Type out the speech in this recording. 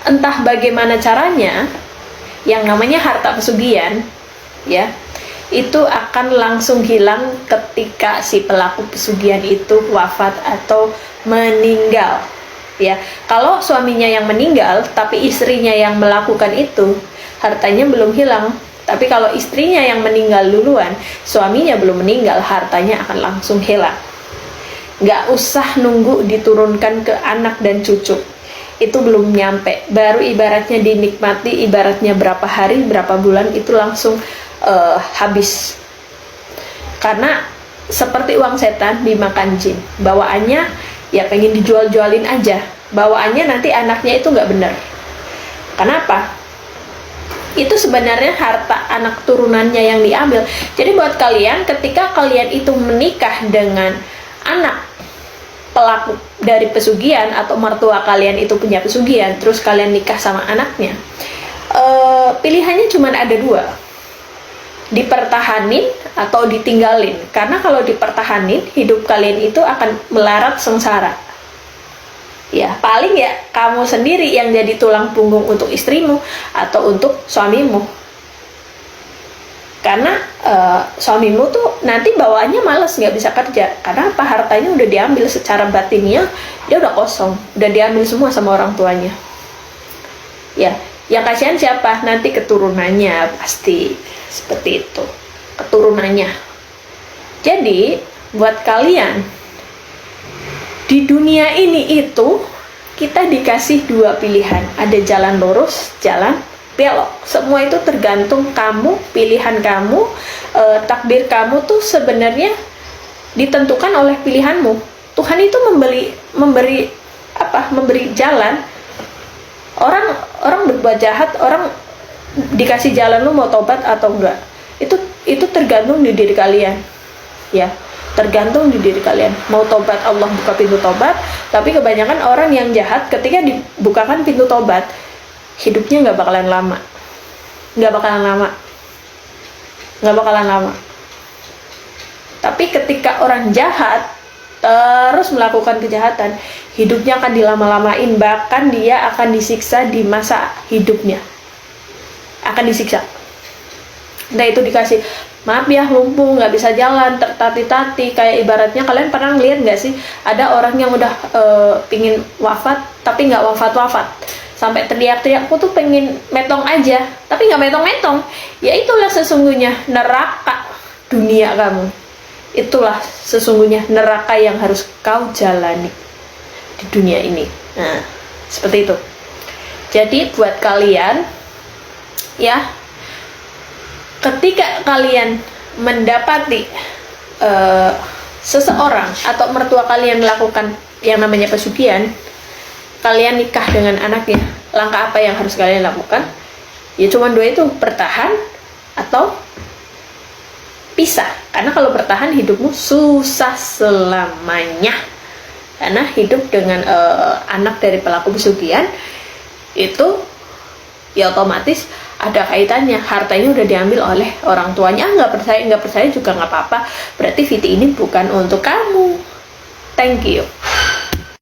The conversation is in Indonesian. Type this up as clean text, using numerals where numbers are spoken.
entah bagaimana caranya, yang namanya harta pesugihan ya, itu akan langsung hilang ketika si pelaku pesugihan itu wafat atau meninggal ya. Kalau suaminya yang meninggal tapi istrinya yang melakukan itu, hartanya belum hilang. Tapi kalau istrinya yang meninggal duluan, suaminya belum meninggal, hartanya akan langsung hilang. Nggak usah nunggu diturunkan ke anak dan cucu, itu belum nyampe, baru ibaratnya dinikmati, ibaratnya berapa hari, berapa bulan itu langsung habis. Karena seperti uang setan dimakan jin, bawaannya ya pengen dijual-jualin aja, bawaannya nanti anaknya itu nggak benar. Kenapa? Itu sebenarnya harta anak turunannya yang diambil. Jadi buat kalian, ketika kalian itu menikah dengan anak pelaku dari pesugihan, atau mertua kalian itu punya pesugihan, terus kalian nikah sama anaknya, pilihannya cuma ada dua, dipertahanin atau ditinggalin. Karena kalau dipertahanin, hidup kalian itu akan melarat sengsara ya. Paling ya kamu sendiri yang jadi tulang punggung untuk istrimu atau untuk suamimu. Karena suamimu tuh nanti bawaannya males, nggak bisa kerja. Karena apa? Hartanya udah diambil secara batinnya, dia udah kosong, udah diambil semua sama orang tuanya ya. Yang kasihan siapa? Nanti keturunannya, pasti seperti itu, keturunannya. Jadi buat kalian, di dunia ini itu kita dikasih dua pilihan, ada jalan lurus, jalan belok. Semua itu tergantung kamu, pilihan kamu, takdir kamu tuh sebenarnya ditentukan oleh pilihanmu. Tuhan itu memberi jalan. Orang berbuat jahat, orang dikasih jalan, lu mau tobat atau enggak, itu tergantung di diri kalian ya, tergantung di diri kalian mau tobat. Allah buka pintu tobat, tapi kebanyakan orang yang jahat ketika dibukakan pintu tobat, hidupnya nggak bakalan lama. Tapi ketika orang jahat terus melakukan kejahatan, hidupnya akan dilama-lamain, bahkan dia akan disiksa di masa hidupnya, akan disiksa. Nah itu dikasih, maaf ya, lumpuh, nggak bisa jalan, tertati-tati. Kayak ibaratnya, kalian pernah ngeliat nggak sih, ada orang yang udah pingin wafat tapi nggak wafat-wafat, sampai teriak-teriak, aku tuh pengen metong aja, tapi nggak metong-metong. Ya itulah sesungguhnya neraka dunia kamu. Itulah sesungguhnya neraka yang harus kau jalani di dunia ini. Nah, seperti itu. Jadi buat kalian ya, ketika kalian mendapati seseorang atau mertua kalian melakukan yang namanya pesugihan, kalian nikah dengan anaknya, langkah apa yang harus kalian lakukan? Ya cuma dua itu, bertahan atau pisah. Karena kalau bertahan, hidupmu susah selamanya. Karena hidup dengan anak dari pelaku pesugihan itu ya otomatis ada kaitannya, hartanya udah diambil oleh orang tuanya. Nggak percaya juga nggak apa-apa, berarti video ini bukan untuk kamu. Thank you.